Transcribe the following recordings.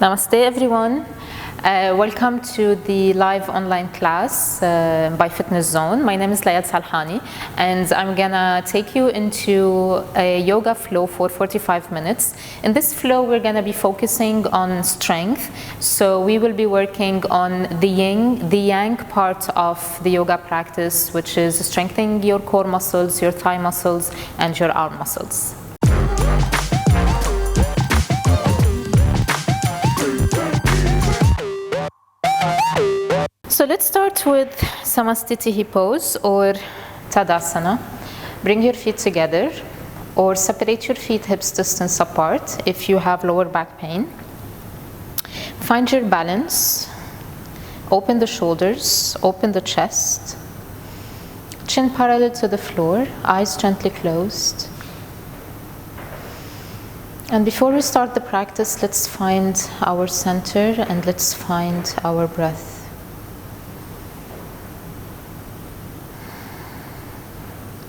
Namaste everyone. Welcome to the live online class by Fitness Zone. My name is Layal Salhani and I'm gonna take you into a yoga flow for 45 minutes. In this flow we're gonna be focusing on strength. So we will be working on the yang part of the yoga practice, which is strengthening your core muscles, your thigh muscles and your arm muscles. So let's start with Samastitihi pose or Tadasana. Bring your feet together or separate your feet hips distance apart if you have lower back pain. Find your balance. Open the shoulders, open the chest. Chin parallel to the floor, eyes gently closed. And before we start the practice, let's find our center and let's find our breath.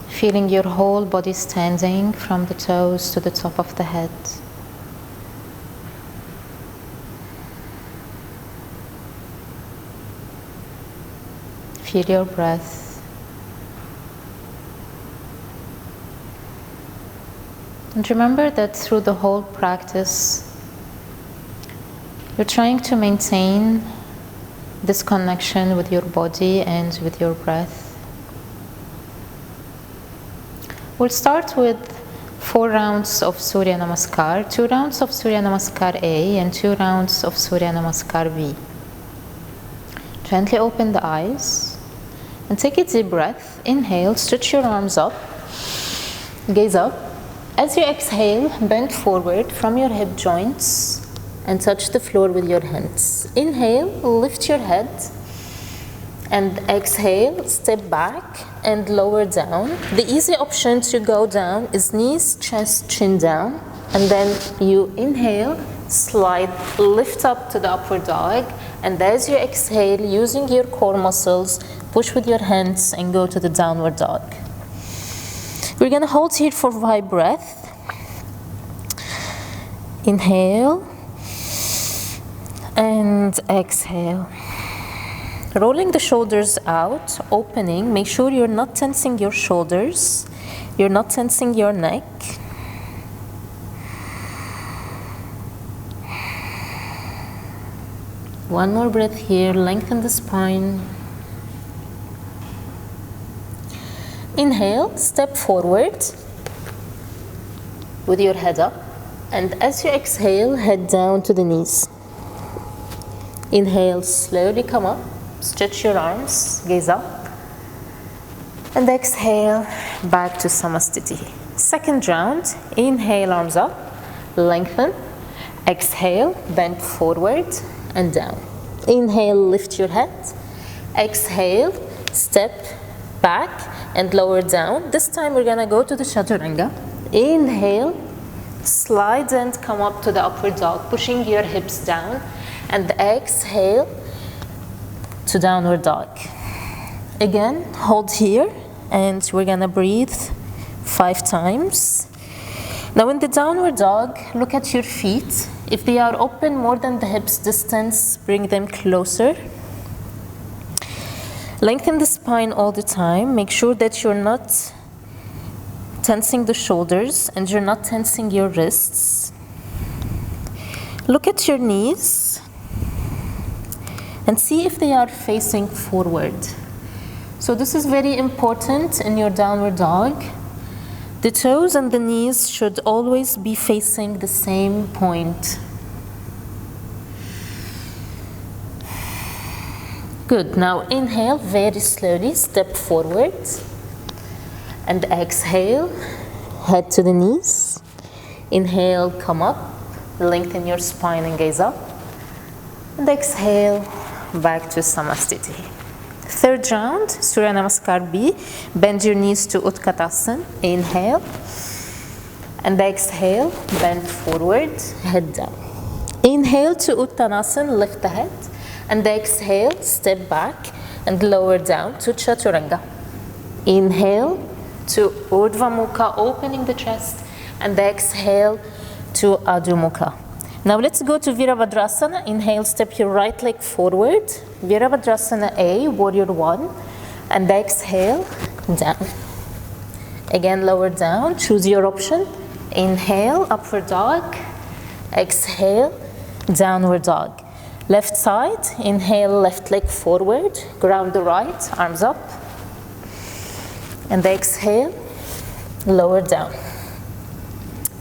Feeling your whole body standing from the toes to the top of the head. Feel your breath. And remember that through the whole practice, you're trying to maintain this connection with your body and with your breath. We'll start with 4 rounds of Surya Namaskar, 2 rounds of Surya Namaskar A and 2 rounds of Surya Namaskar B. Gently open the eyes and take a deep breath. Inhale, stretch your arms up, gaze up. As you exhale, bend forward from your hip joints and touch the floor with your hands. Inhale, lift your head. And exhale, step back and lower down. The easy option to go down is knees, chest, chin down. And then you inhale, slide, lift up to the upward dog. And as you exhale, using your core muscles, push with your hands and go to the downward dog. We're gonna hold here for 5 breaths. Inhale and exhale. Rolling the shoulders out, opening. Make sure you're not tensing your shoulders. You're not tensing your neck. One more breath here. Lengthen the spine. Inhale, step forward with your head up. And as you exhale, head down to the knees. Inhale, slowly come up. Stretch your arms, gaze up, and exhale back to Samastiti. Second round, inhale, arms up, lengthen, exhale, bend forward and down. Inhale, lift your head, exhale, step back and lower down. This time we're gonna go to the Chaturanga. Inhale, slide and come up to the upward dog, pushing your hips down, and exhale, to downward dog. Again, hold here and we're gonna breathe 5 times. Now in the downward dog, look at your feet. If they are open more than the hips distance, bring them closer. Lengthen the spine all the time. Make sure that you're not tensing the shoulders and you're not tensing your wrists. Look at your knees and see if they are facing forward. So this is very important in your downward dog. The toes and the knees should always be facing the same point. Good. Now inhale very slowly, step forward. And exhale, head to the knees. Inhale, come up, lengthen your spine and gaze up. And exhale, back to Samastiti. Third round, Surya Namaskar B. Bend your knees to Utkatasana. Inhale. And exhale, bend forward, head down. Inhale to Uttanasana, lift the head. And exhale, step back and lower down to Chaturanga. Inhale to Urdhva Mukha, opening the chest. And exhale to Adho Mukha. Now let's go to Virabhadrasana. Inhale, step your right leg forward. Virabhadrasana A, warrior one. And exhale, down. Again, lower down, choose your option. Inhale, upward dog. Exhale, downward dog. Left side, inhale, left leg forward. Ground the right, arms up. And exhale, lower down.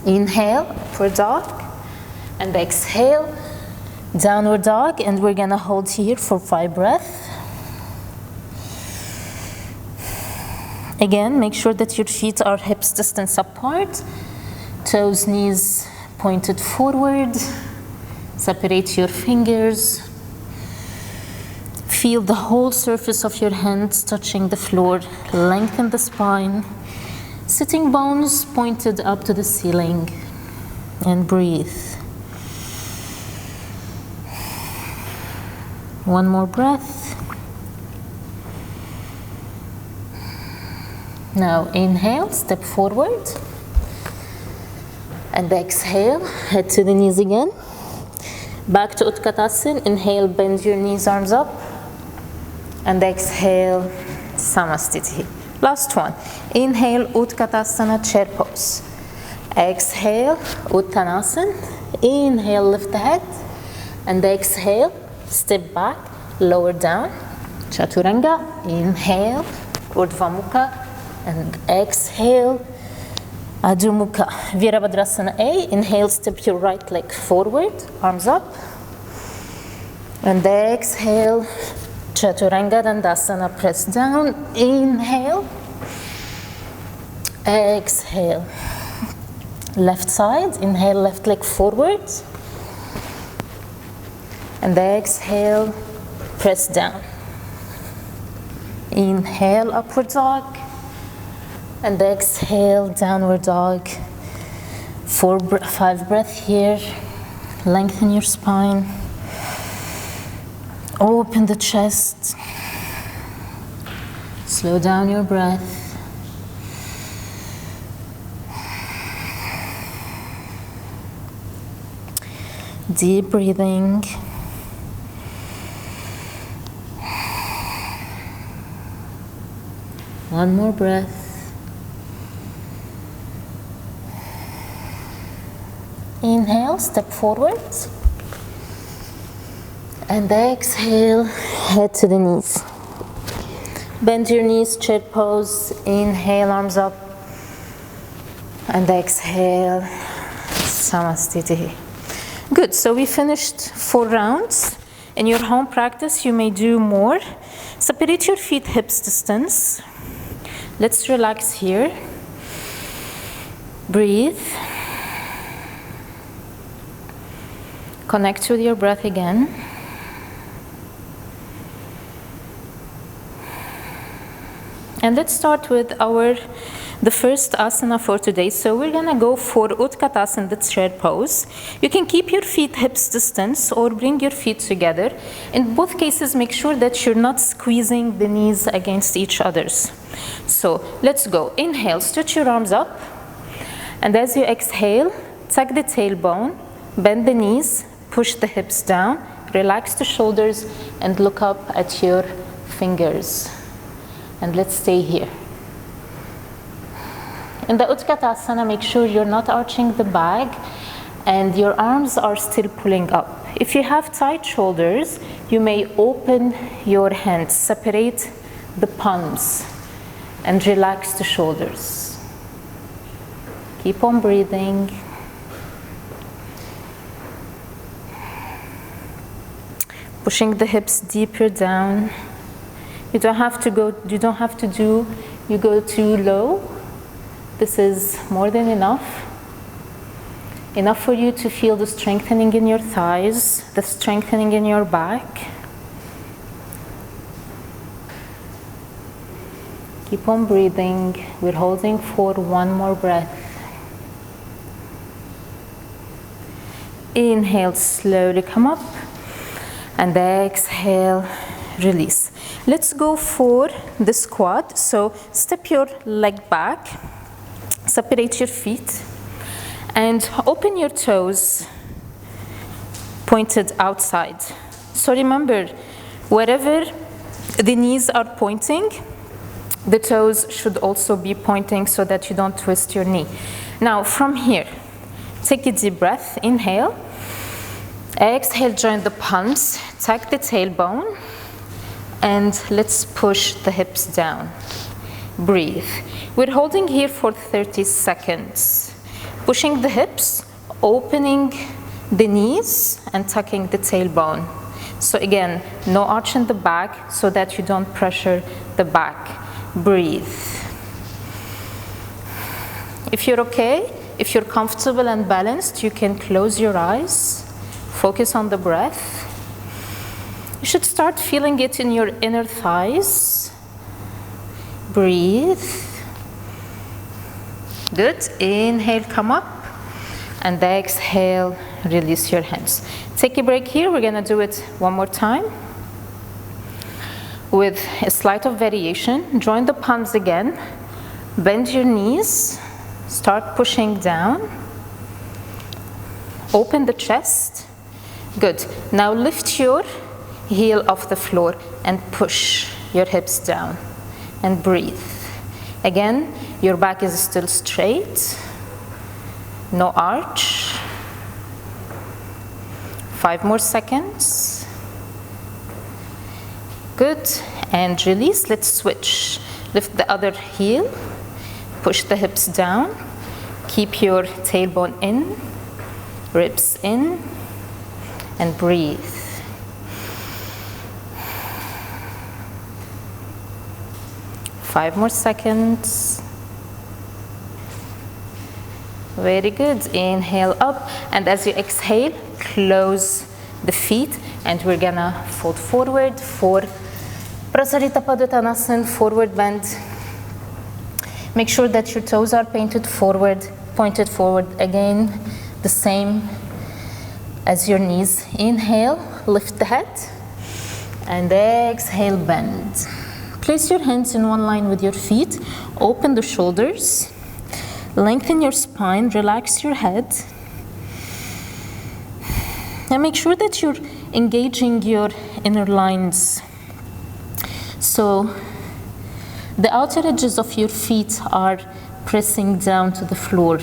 Inhale, upward dog. And exhale, downward dog. And we're gonna hold here for 5 breaths. Again, make sure that your feet are hips distance apart. Toes, knees pointed forward. Separate your fingers. Feel the whole surface of your hands touching the floor. Lengthen the spine. Sitting bones pointed up to the ceiling. And breathe. One more breath. Now inhale, step forward. And exhale, head to the knees again. Back to Utkatasana. Inhale, bend your knees, arms up. And exhale, Samastiti. Last one. Inhale, Utkatasana, chair pose. Exhale, Uttanasana. Inhale, lift the head. And exhale, step back, lower down. Chaturanga. Inhale, Urdhva Mukha. And exhale, Adho Mukha. Virabhadrasana A. Inhale, step your right leg forward, arms up. And exhale, Chaturanga Dandasana, press down. Inhale. Exhale. Left side, inhale, left leg forward. And exhale, press down. Inhale, upward dog. And exhale, downward dog. 5 breaths here. Lengthen your spine. Open the chest. Slow down your breath. Deep breathing. One more breath. Inhale, step forward. And exhale, head to the knees. Bend your knees, chair pose. Inhale, arms up. And exhale, Samastiti. Good, so we finished 4 rounds. In your home practice, you may do more. Separate your feet hips distance. Let's relax here. Breathe. Connect with your breath again. And let's start with the first asana for today. So we're gonna go for Utkatasana, the chair pose. You can keep your feet hips distance or bring your feet together. In both cases, make sure that you're not squeezing the knees against each other's. So let's go. Inhale, stretch your arms up. And as you exhale, tuck the tailbone, bend the knees, push the hips down, relax the shoulders, and look up at your fingers. And let's stay here. In the Utkatasana, make sure you're not arching the back and your arms are still pulling up. If you have tight shoulders, you may open your hands, separate the palms, and relax the shoulders. Keep on breathing. Pushing the hips deeper down. You don't have to go too low. This is more than enough. Enough for you to feel the strengthening in your thighs, the strengthening in your back. Keep on breathing. We're holding for 1 more breath. Inhale, slowly come up. And exhale, release. Let's go for the squat. So step your leg back, separate your feet, and open your toes pointed outside. So remember, wherever the knees are pointing, the toes should also be pointing so that you don't twist your knee. Now from here, take a deep breath, inhale. Exhale, join the palms, tuck the tailbone, and let's push the hips down. Breathe. We're holding here for 30 seconds. Pushing the hips, opening the knees, and tucking the tailbone. So again, no arch in the back so that you don't pressure the back. Breathe. If you're okay, if you're comfortable and balanced, you can close your eyes. Focus on the breath. You should start feeling it in your inner thighs. Breathe. Good. Inhale, come up. And exhale, release your hands. Take a break here. We're gonna do it one more time. With a slight of variation, join the palms again. Bend your knees. Start pushing down. Open the chest. Good. Now lift your heel off the floor and push your hips down. And breathe. Again, your back is still straight. No arch. 5 more seconds. Good. And release. Let's switch. Lift the other heel. Push the hips down. Keep your tailbone in. Ribs in. And breathe. Five more seconds. Very good. Inhale up, and as you exhale, close the feet, and we're gonna fold forward for Prasarita Padottanasana, forward bend. Make sure that your toes are pointed forward again, the same as your knees. Inhale, lift the head, and exhale, bend. Place your hands in one line with your feet. Open the shoulders. Lengthen your spine. Relax your head. And make sure that you're engaging your inner lines. So the outer edges of your feet are pressing down to the floor.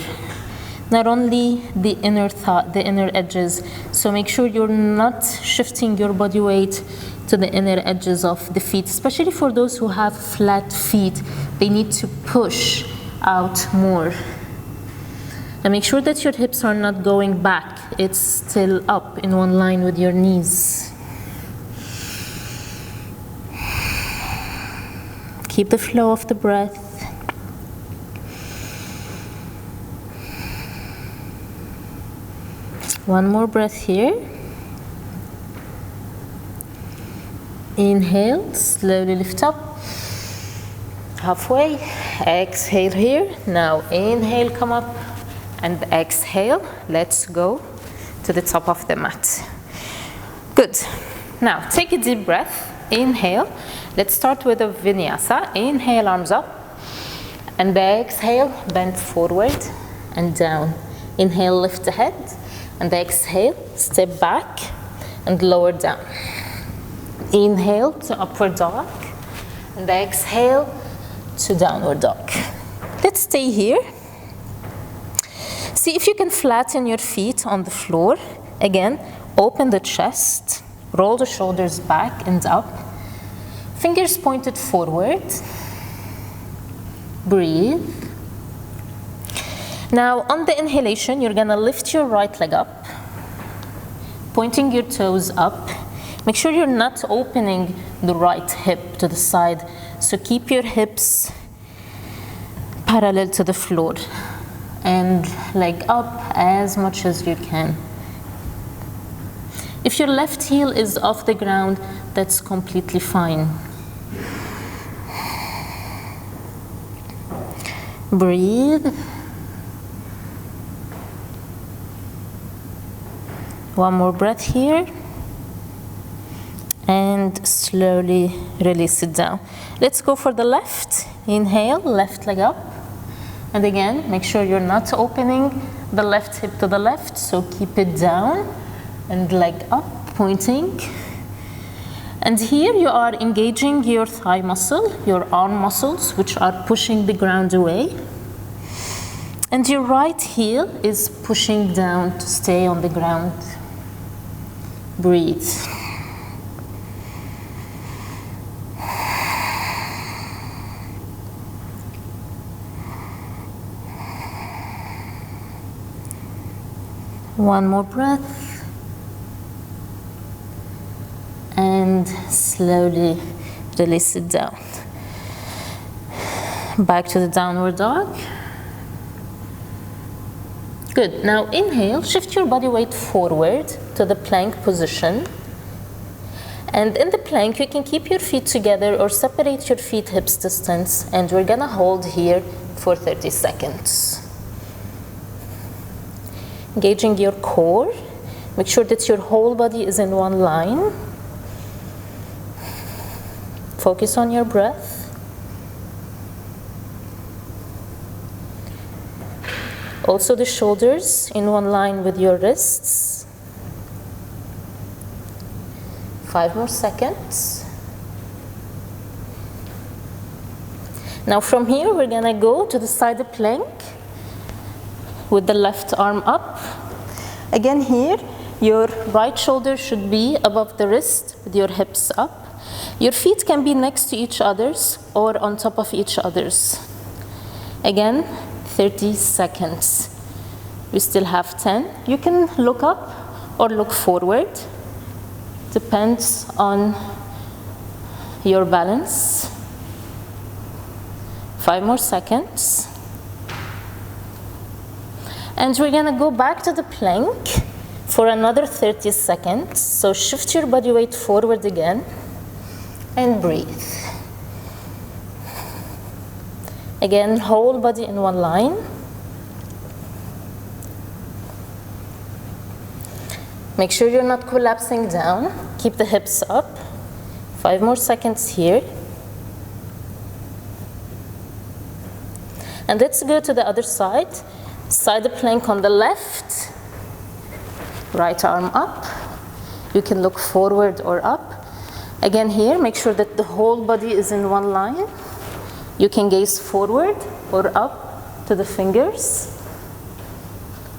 Not only the inner edges. So make sure you're not shifting your body weight to the inner edges of the feet, especially for those who have flat feet. They need to push out more. And make sure that your hips are not going back. It's still up in one line with your knees. Keep the flow of the breath. One more breath here. Inhale, slowly lift up. Halfway. Exhale here. Now inhale, come up. And exhale. Let's go to the top of the mat. Good. Now take a deep breath. Inhale. Let's start with a vinyasa. Inhale, arms up. And exhale, bend forward and down. Inhale, lift the head. And exhale, step back and lower down. Inhale to upward dog. And exhale to downward dog. Let's stay here. See if you can flatten your feet on the floor. Again, open the chest. Roll the shoulders back and up. Fingers pointed forward. Breathe. Now, on the inhalation, you're gonna lift your right leg up, pointing your toes up. Make sure you're not opening the right hip to the side, so keep your hips parallel to the floor and leg up as much as you can. If your left heel is off the ground, that's completely fine. Breathe. One more breath here. And slowly release it down. Let's go for the left. Inhale, left leg up. And again, make sure you're not opening the left hip to the left, so keep it down. and leg up, pointing. And here you are engaging your thigh muscle, your arm muscles, which are pushing the ground away. And your right heel is pushing down to stay on the ground. Breathe. One more breath. And slowly release it down. Back to the downward dog. Good. Now inhale, shift your body weight forward to the plank position. And in the plank, you can keep your feet together or separate your feet hips distance. And we're gonna hold here for 30 seconds. Engaging your core. Make sure that your whole body is in one line. Focus on your breath. Also the shoulders in one line with your wrists. 5 more seconds. Now from here, we're gonna go to the side plank with the left arm up. Again here, your right shoulder should be above the wrist with your hips up. Your feet can be next to each other's or on top of each other's. Again, 30 seconds. We still have 10. You can look up or look forward. Depends on your balance. 5 more seconds. And we're gonna go back to the plank for another 30 seconds. So shift your body weight forward again and breathe. Again, whole body in one line. Make sure you're not collapsing down. Keep the hips up. 5 more seconds here. And let's go to the other side. Side plank on the left. Right arm up. You can look forward or up. Again here, make sure that the whole body is in one line. You can gaze forward or up to the fingers.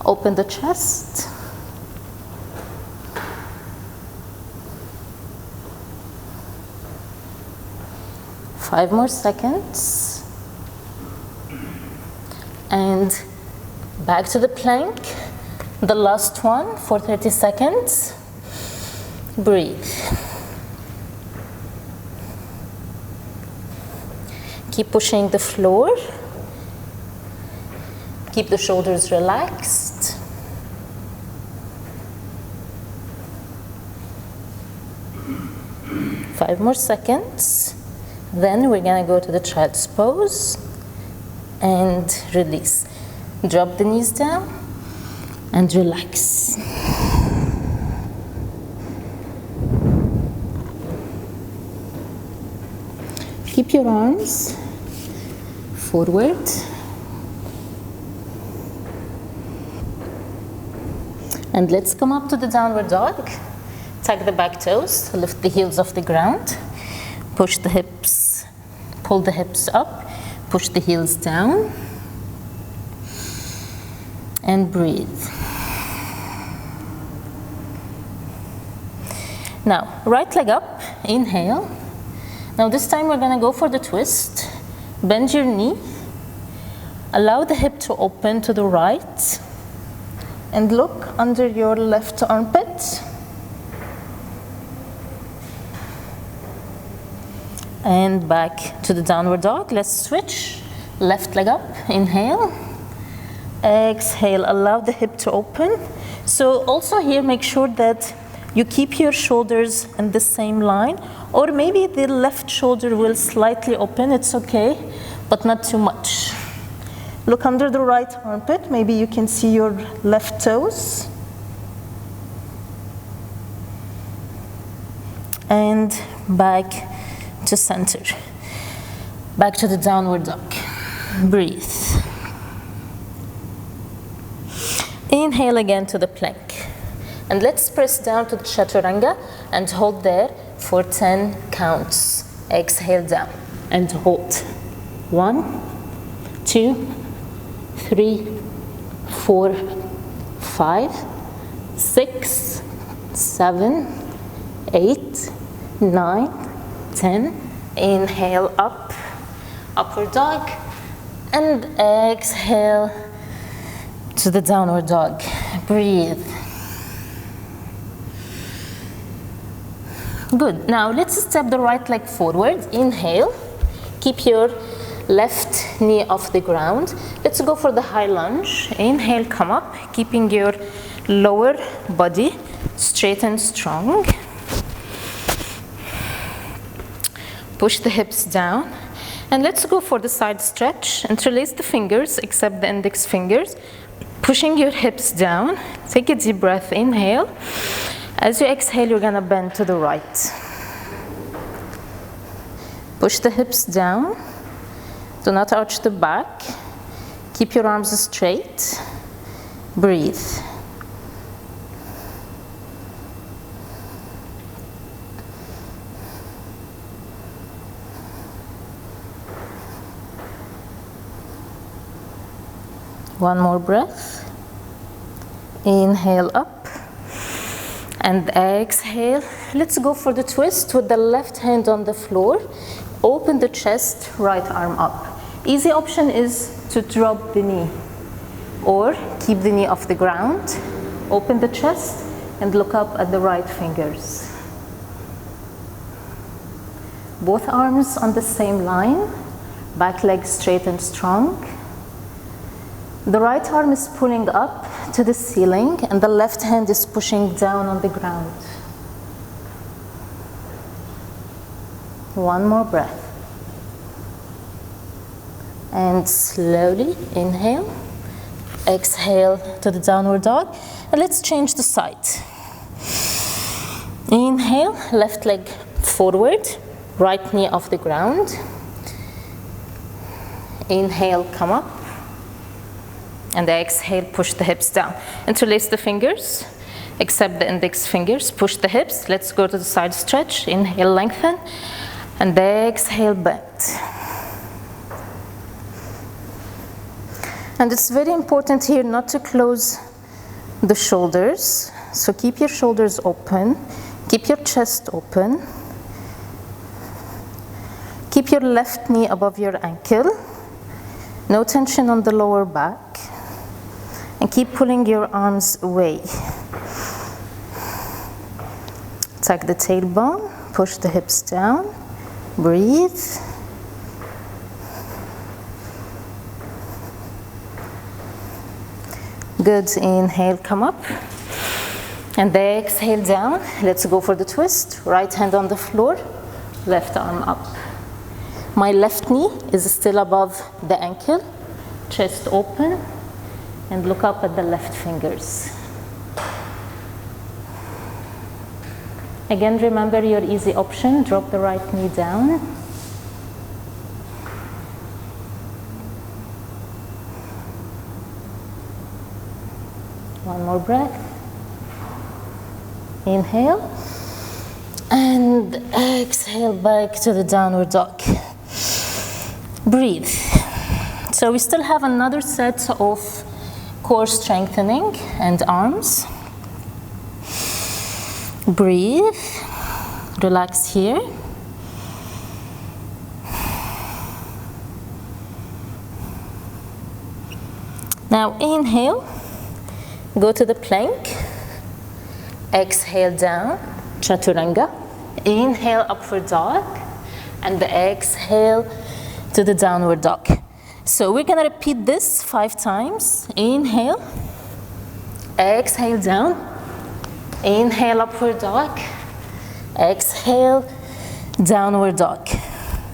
Open the chest. Five more seconds. And back to the plank. The last one for 30 seconds. Breathe. Keep pushing the floor. Keep the shoulders relaxed. Five more seconds. Then we're gonna go to the child's pose and release. Drop the knees down and relax. Keep your arms forward. And let's come up to the downward dog. Tuck the back toes, lift the heels off the ground. Push the hips, pull the hips up, push the heels down. And breathe. Now, right leg up, inhale. Now this time we're gonna go for the twist. Bend your knee. Allow the hip to open to the right. And look under your left armpit. And back to the downward dog. Let's switch. Left leg up, inhale. Exhale, allow the hip to open. So also here, make sure that you keep your shoulders in the same line, or maybe the left shoulder will slightly open, it's okay, but not too much. Look under the right armpit, maybe you can see your left toes. And back to center. Back to the downward dog. Breathe. Inhale again to the plank. And let's press down to the chaturanga and hold there for 10 counts. Exhale down and hold. 1, 2, 3, 4, 5, 6, 7, 8, 9, 10. Inhale up, upward dog, and exhale to the downward dog. Breathe. Good. Now let's step the right leg forward. Inhale. Keep your left knee off the ground. Let's go for the high lunge. Inhale, come up, keeping your lower body straight and strong. Push the hips down. And let's go for the side stretch. Interlace the fingers, except the index fingers. Pushing your hips down. Take a deep breath. Inhale. As you exhale, you're gonna bend to the right. Push the hips down. Do not arch the back. Keep your arms straight. Breathe. One more breath. Inhale up. And exhale. Let's go for the twist with the left hand on the floor. Open the chest, right arm up. Easy option is to drop the knee or keep the knee off the ground. Open the chest and look up at the right fingers. Both arms on the same line, back leg straight and strong. The right arm is pulling up to the ceiling and the left hand is pushing down on the ground. One more breath. And slowly inhale, exhale to the downward dog. And let's change the side. Inhale, left leg forward, right knee off the ground. Inhale, come up. And exhale, push the hips down. Interlace the fingers, except the index fingers. Push the hips. Let's go to the side stretch. Inhale, lengthen. And exhale, bend. And it's very important here not to close the shoulders. So keep your shoulders open. Keep your chest open. Keep your left knee above your ankle. No tension on the lower back. And keep pulling your arms away. Tuck the tailbone, push the hips down, breathe. Good, inhale, come up. And exhale down. Let's go for the twist. Right hand on the floor, left arm up. My left knee is still above the ankle, chest open. And look up at the left fingers. Again, remember your easy option. Drop the right knee down. One more breath. Inhale. And exhale back to the downward dog. Breathe. So we still have another set of core strengthening and arms. Breathe. Relax here. Now inhale. Go to the plank. Exhale down. Chaturanga. Inhale, upward dog. And exhale to the downward dog. So we're gonna repeat this 5 times. Inhale, exhale down, inhale, upward dog, exhale, downward dog.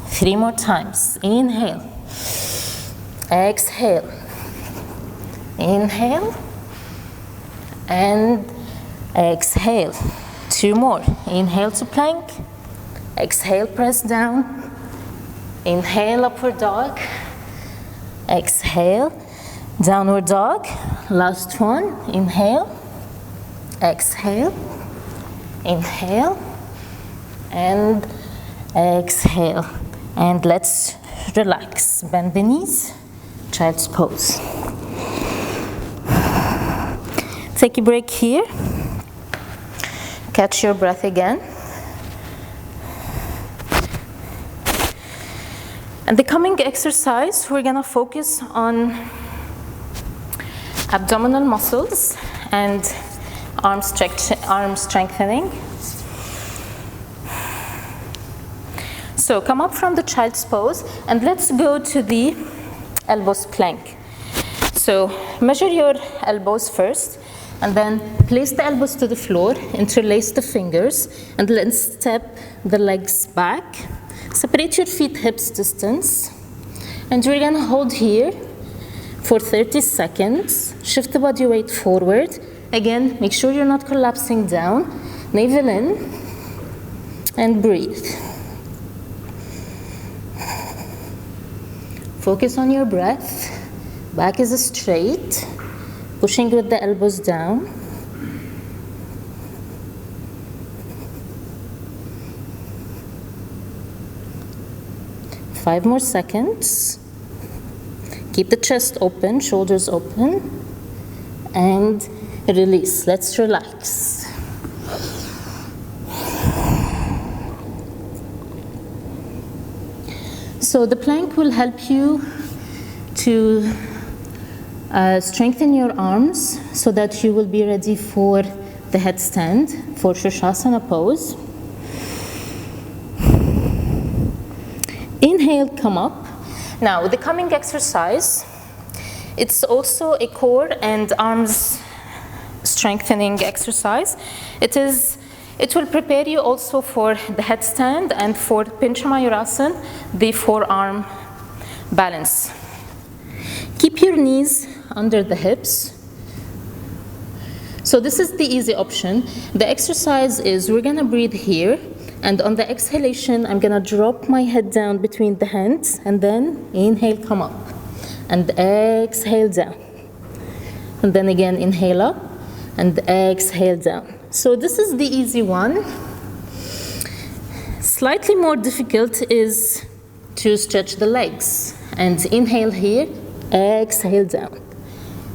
3 more times. Inhale, exhale, inhale, and exhale. 2 more. Inhale to plank, exhale, press down, inhale, upward dog, exhale, downward dog. Last one. Inhale, exhale, inhale, and exhale. And let's relax. Bend the knees, child's pose. Take a break here. Catch your breath again. And the coming exercise, we're gonna focus on abdominal muscles and arm strengthening. So come up from the child's pose and let's go to the elbows plank. So measure your elbows first and then place the elbows to the floor, interlace the fingers, and then step the legs back. Separate your feet hips distance, and we're gonna hold here for 30 seconds. Shift the body weight forward. Again, make sure you're not collapsing down. Navel in, and breathe. Focus on your breath. Back is straight, pushing with the elbows down. Five more seconds. Keep the chest open, shoulders open, and release. Let's relax. So the plank will help you to strengthen your arms so that you will be ready for the headstand, for Shirshasana pose. Inhale, come up. Now, the coming exercise, it's also a core and arms strengthening exercise. It will prepare you also for the headstand and for Pincha Mayurasana, the forearm balance. Keep your knees under the hips. So this is the easy option. The exercise is we're gonna breathe here, and on the exhalation, I'm gonna drop my head down between the hands, and then inhale, come up, and exhale down. And then again, inhale up, and exhale down. So this is the easy one. Slightly more difficult is to stretch the legs. And inhale here, exhale down.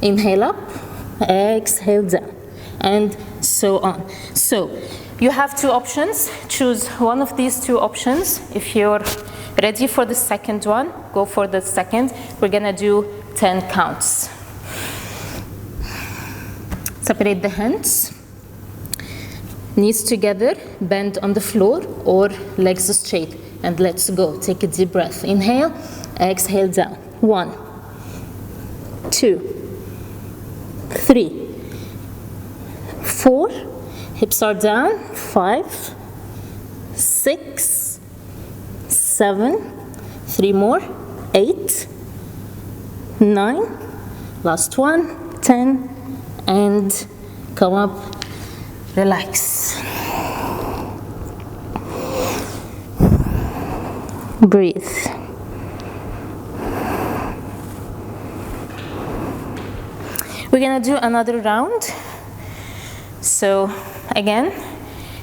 Inhale up, exhale down, and so on. So you have two options. Choose one of these two options. If you're ready for the second one, go for the second. We're gonna do 10 counts. Separate the hands. Knees together, bend on the floor or legs straight. And let's go. Take a deep breath. Inhale, exhale down. 1, 2, 3, 4. Hips are down. 5, 6, 7. 3 more. 8, 9. Last one. 10. And come up. Relax. Breathe. We're gonna do another round. So again,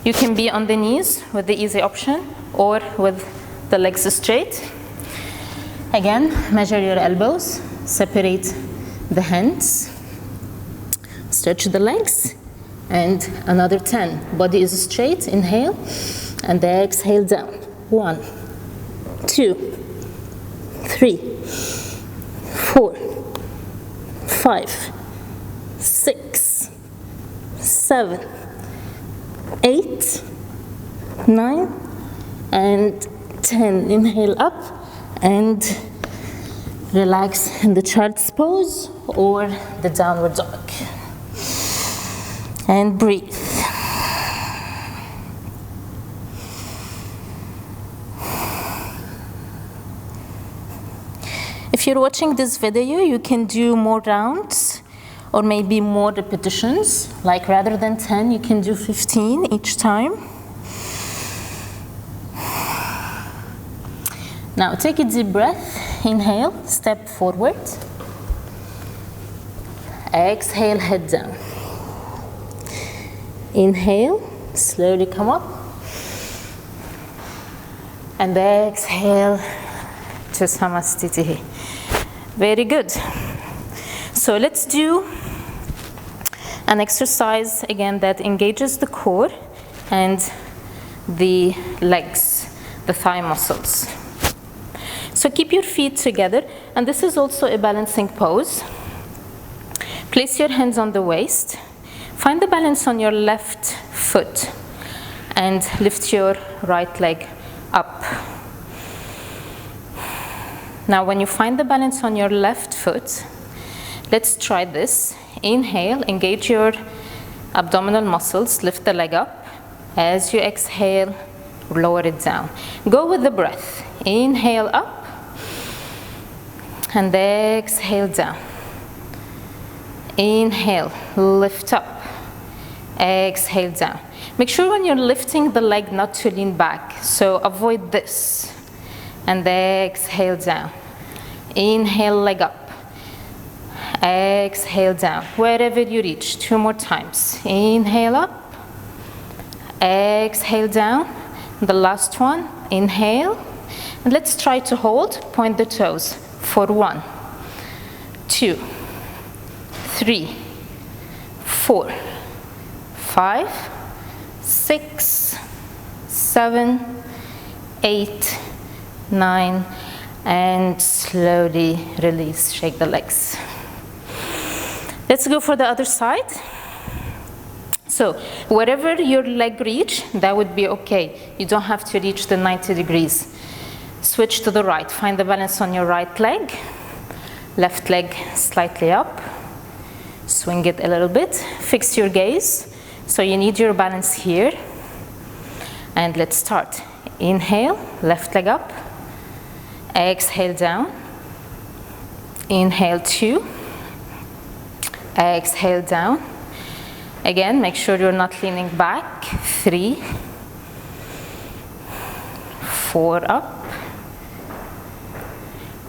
you can be on the knees with the easy option or with the legs straight. Again, measure your elbows, separate the hands, stretch the legs, and another 10. Body is straight, inhale, and exhale down. 1, 2, 3, 4, 5, 6, 7, 8, 9, and 10. Inhale up and relax in the child's pose or the downward dog. And breathe. If you're watching this video, you can do more rounds or maybe more repetitions. Like rather than 10, you can do 15 each time. Now take a deep breath. Inhale, step forward. Exhale, head down. Inhale, slowly come up. And exhale to Samastiti. Very good. So let's do an exercise again that engages the core and the legs, the thigh muscles. So keep your feet together, and this is also a balancing pose. Place your hands on the waist. Find the balance on your left foot and lift your right leg up. Now when you find the balance on your left foot, let's try this. Inhale, engage your abdominal muscles, lift the leg up. As you exhale, lower it down. Go with the breath. Inhale up and exhale down. Inhale, lift up. Exhale down. Make sure when you're lifting the leg not to lean back, so avoid this. And exhale down. Inhale, leg up. Exhale down, wherever you reach. 2 more times. Inhale up. Exhale down. The last one. Inhale. And let's try to hold. Point the toes for 1, 2, 3, 4, 5, 6, 7, 8, 9, and slowly release. Shake the legs. Let's go for the other side. So wherever your leg reach, that would be okay. You don't have to reach the 90 degrees. Switch to the right. Find the balance on your right leg. Left leg slightly up. Swing it a little bit. Fix your gaze. So you need your balance here. And let's start. Inhale, left leg up. Exhale down. Inhale 2. Exhale down. Again, make sure you're not leaning back. 3, 4 up.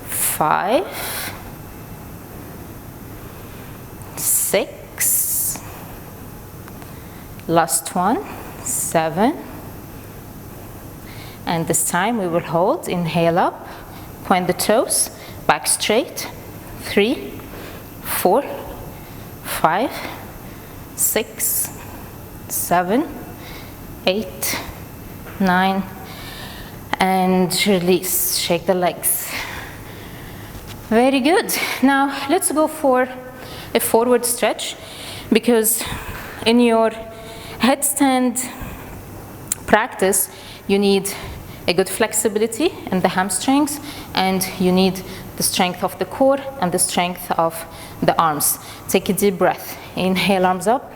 5, 6. Last one. 7. And this time we will hold. Inhale up. Point the toes. Back straight. 3, 4, 5, 6, 7, 8, 9, and release. Shake the legs. Very good. Now let's go for a forward stretch, because in your headstand practice you need a good flexibility in the hamstrings, and you need the strength of the core and the strength of the arms. Take a deep breath. Inhale, arms up,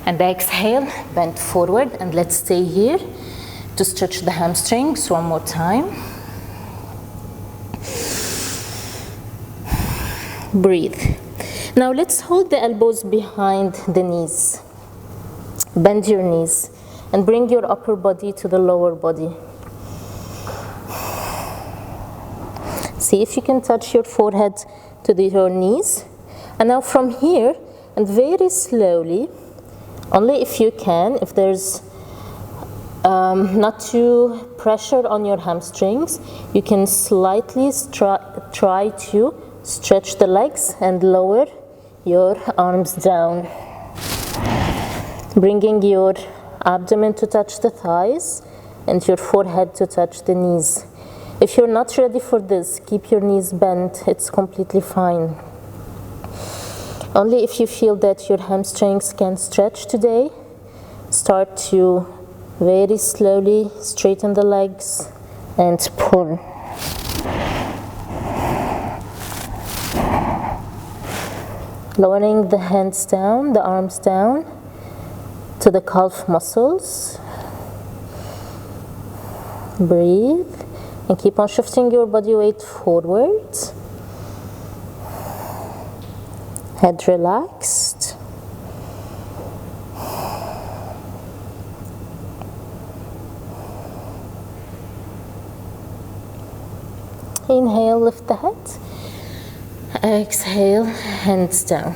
and exhale, bend forward, and let's stay here to stretch the hamstrings one more time. Breathe. Now let's hold the elbows behind the knees. Bend your knees and bring your upper body to the lower body. See if you can touch your forehead to your knees. And now from here, and very slowly, only if you can, if there's not too pressure on your hamstrings, you can slightly try to stretch the legs and lower your arms down. Bringing your abdomen to touch the thighs and your forehead to touch the knees. If you're not ready for this, keep your knees bent. It's completely fine. Only if you feel that your hamstrings can stretch today, start to very slowly straighten the legs and pull. Lowering the hands down, the arms down to the calf muscles. Breathe. And keep on shifting your body weight forwards. Head relaxed. Inhale, lift the head. Exhale, hands down.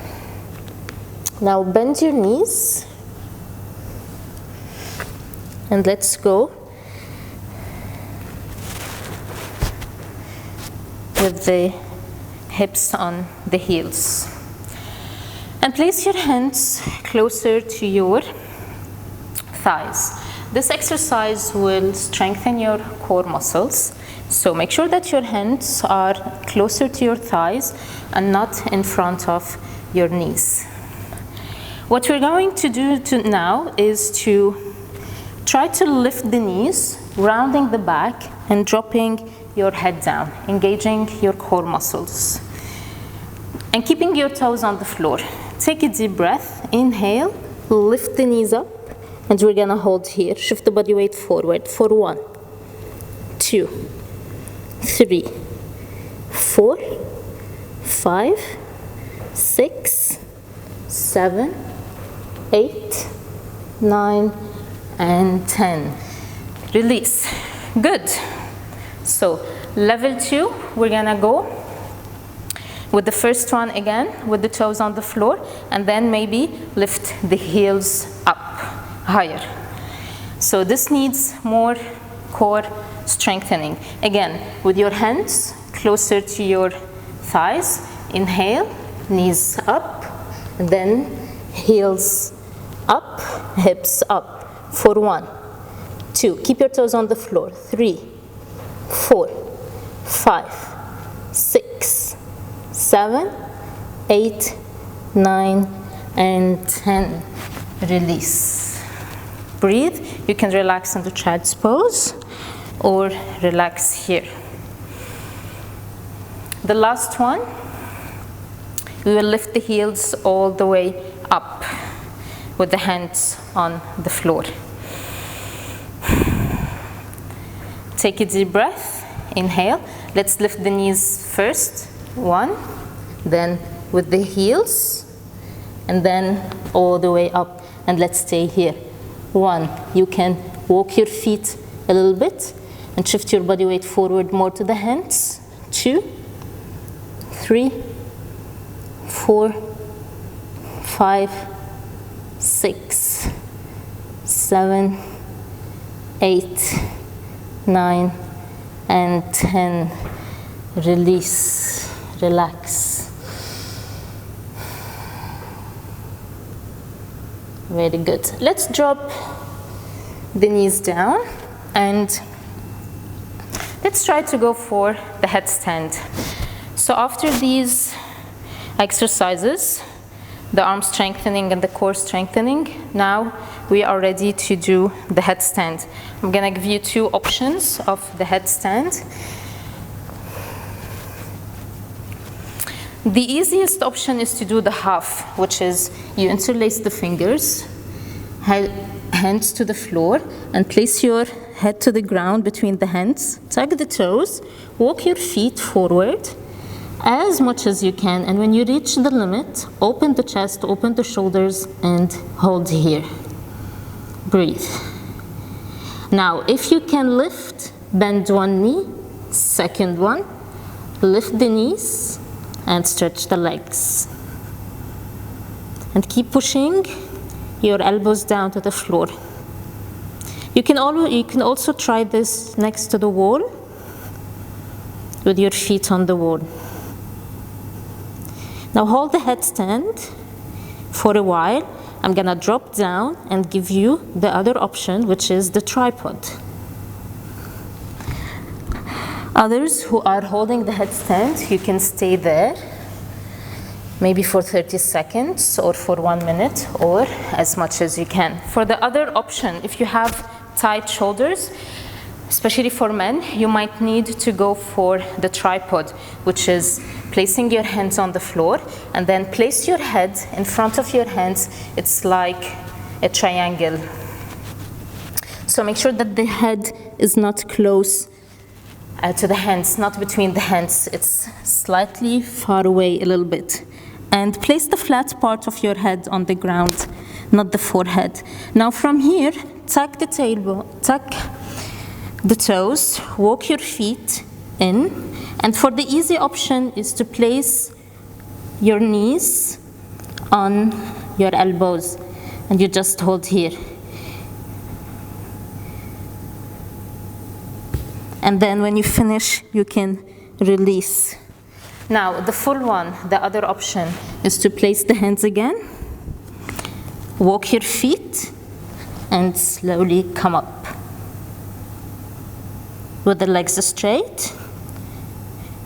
Now bend your knees And let's go with the hips on the heels. And place your hands closer to your thighs. This exercise will strengthen your core muscles. So make sure that your hands are closer to your thighs and not in front of your knees. What we're going to do now is to try to lift the knees, rounding the back and dropping your head down, engaging your core muscles. And keeping your toes on the floor. Take a deep breath, inhale, lift the knees up, and we're gonna hold here. Shift the body weight forward for 1, 2, 3, 4, 5, 6, 7, 8, 9, and 10. Release. Good. So level 2, we're gonna go with the first one again, with the toes on the floor, and then maybe lift the heels up higher. So this needs more core strengthening. Again, with your hands closer to your thighs, inhale, knees up, and then heels up, hips up for 1, 2, keep your toes on the floor, 3, 4, 5, 6, 7, 8, 9, and 10. Release. Breathe. You can relax into child's pose or relax here. The last one, we will lift the heels all the way up with the hands on the floor. Take a deep breath. Inhale. Let's lift the knees first. 1, then with the heels, and then all the way up. And let's stay here. 1, you can walk your feet a little bit and shift your body weight forward more to the hands. 2, 3, 4, 5, 6, 7, 8, 9, and 10. Release. Relax. Very good. Let's drop the knees down and let's try to go for the headstand. So after these exercises, the arm strengthening and the core strengthening, now we are ready to do the headstand. I'm gonna give you 2 options of the headstand. The easiest option is to do the half, which is you interlace the fingers, hands to the floor, and place your head to the ground between the hands. Tuck the toes, walk your feet forward as much as you can, and when you reach the limit, open the chest, open the shoulders, and hold here. Breathe. Now, if you can lift, bend one knee, second one, lift the knees, and stretch the legs. And keep pushing your elbows down to the floor. You can also try this next to the wall with your feet on the wall. Now hold the headstand for a while. I'm gonna drop down and give you the other option, which is the tripod. Others who are holding the headstand, you can stay there, maybe for 30 seconds or for 1 minute or as much as you can. For the other option, if you have tight shoulders, especially for men, you might need to go for the tripod, which is placing your hands on the floor and then place your head in front of your hands. It's like a triangle. So make sure that the head is not close to the hands, not between the hands. It's slightly far away a little bit. And place the flat part of your head on the ground, not the forehead. Now from here, tuck the tailbone, tuck the toes, walk your feet in. And for the easy option is to place your knees on your elbows and you just hold here. And then when you finish, you can release. Now, the full one, the other option, is to place the hands again, walk your feet, and slowly come up. With the legs straight,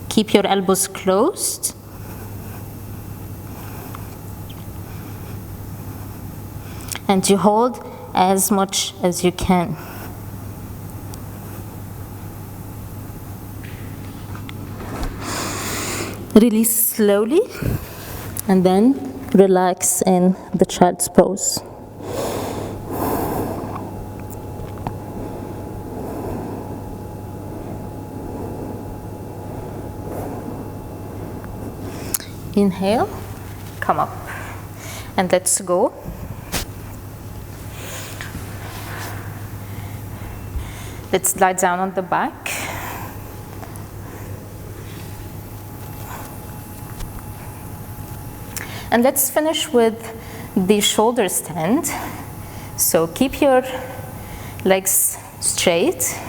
keep your elbows closed. And you hold as much as you can. Release slowly, and then relax in the child's pose. Inhale, come up, and let's go. Let's lie down on the back. And let's finish with the shoulder stand. So keep your legs straight.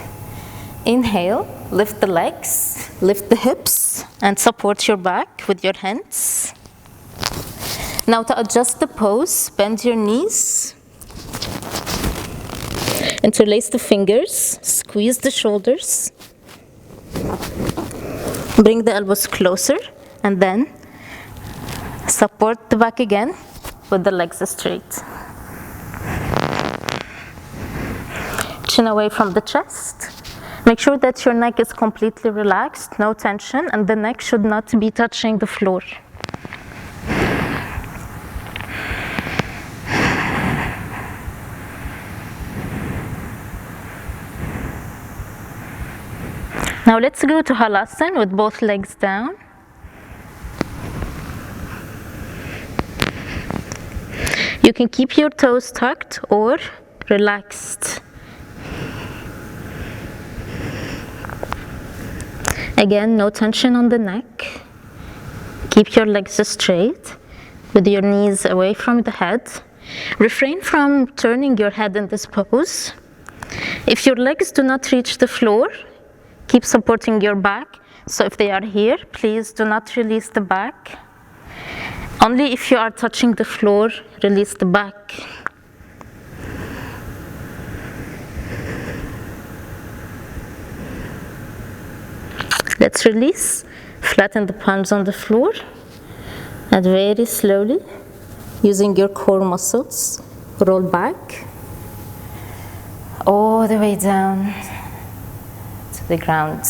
Inhale, lift the legs, lift the hips, and support your back with your hands. Now to adjust the pose, bend your knees. Interlace the fingers, squeeze the shoulders. Bring the elbows closer, and then support the back again with the legs straight. Chin away from the chest. Make sure that your neck is completely relaxed, no tension, and the neck should not be touching the floor. Now let's go to Halasana with both legs down. You can keep your toes tucked or relaxed. Again, no tension on the neck. Keep your legs straight with your knees away from the head. Refrain from turning your head in this pose. If your legs do not reach the floor, keep supporting your back. So if they are here, please do not release the back. Only if you are touching the floor, release the back. Let's release. Flatten the palms on the floor. And very slowly, using your core muscles, roll back. All the way down to the ground.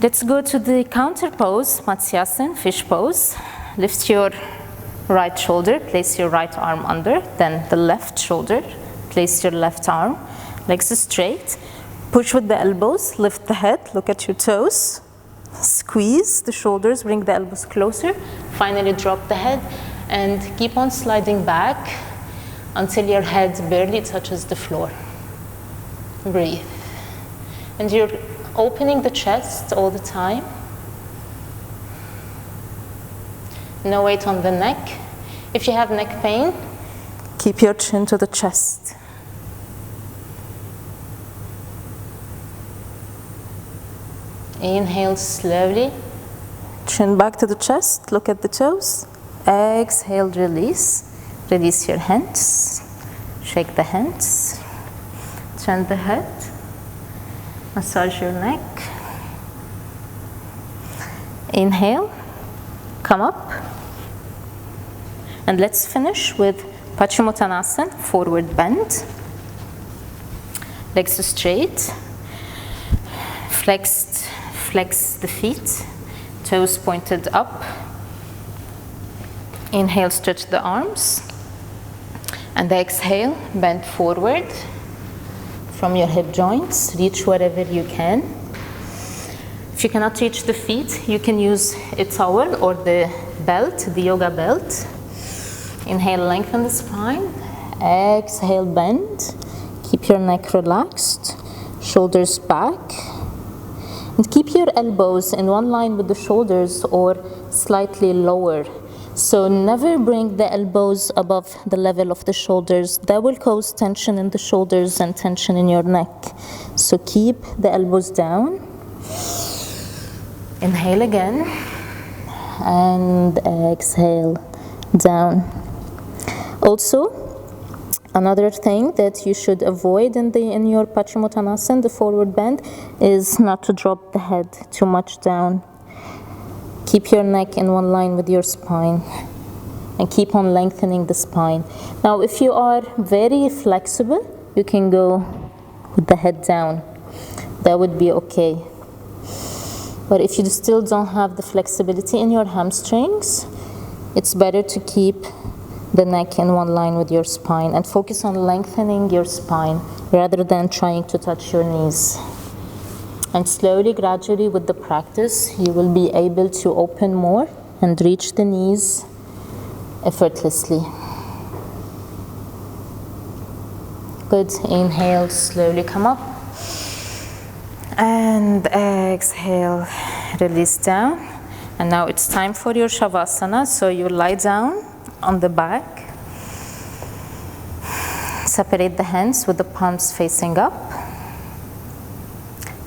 Let's go to the counter pose, Matsyasana, fish pose. Lift your right shoulder, place your right arm under, then the left shoulder, place your left arm, legs straight. Push with the elbows, lift the head, look at your toes. Squeeze the shoulders, bring the elbows closer. Finally drop the head and keep on sliding back until your head barely touches the floor. Breathe. And you're opening the chest all the time. No weight on the neck. If you have neck pain, keep your chin to the chest. Inhale slowly. Chin back to the chest, look at the toes. Exhale, release. Release your hands. Shake the hands. Turn the head. Massage your neck. Inhale, come up. And let's finish with Paschimottanasana, forward bend. Legs straight. Flex the feet, toes pointed up. Inhale, stretch the arms. And exhale, bend forward from your hip joints. Reach wherever you can. If you cannot reach the feet, you can use a towel or the belt, the yoga belt. Inhale, lengthen the spine. Exhale, bend. Keep your neck relaxed. Shoulders back. And keep your elbows in one line with the shoulders or slightly lower. So never bring the elbows above the level of the shoulders. That will cause tension in the shoulders and tension in your neck. So keep the elbows down. Inhale again. And exhale down. Also, another thing that you should avoid in your Paschimottanasana, the forward bend, is not to drop the head too much down. Keep your neck in one line with your spine and keep on lengthening the spine. Now, if you are very flexible, you can go with the head down. That would be okay. But if you still don't have the flexibility in your hamstrings, it's better to keep the neck in one line with your spine and focus on lengthening your spine rather than trying to touch your knees. And slowly, gradually, with the practice, you will be able to open more and reach the knees effortlessly. Good. Inhale, slowly come up. And exhale, release down. And now it's time for your Shavasana. So you lie down on the back. Separate the hands with the palms facing up.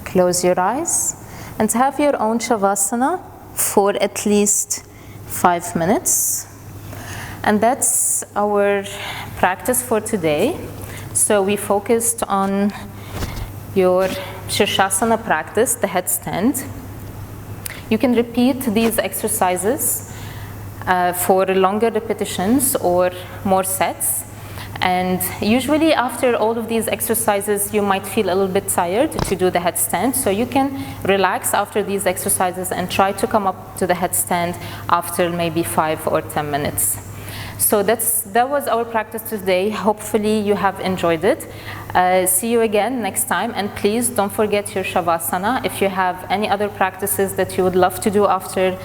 Close your eyes and have your own Shavasana for at least 5 minutes. And that's our practice for today. So we focused on your Shirshasana practice, the headstand. You can repeat these exercises for longer repetitions or more sets. And usually after all of these exercises, you might feel a little bit tired to do the headstand. So you can relax after these exercises and try to come up to the headstand after maybe 5 or 10 minutes. So that was our practice today. Hopefully you have enjoyed it. See you again next time. And please don't forget your Shavasana. If you have any other practices that you would love to do after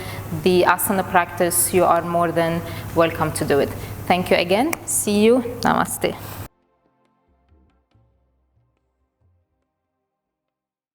the asana practice, you are more than welcome to do it. Thank you again. See you. Namaste.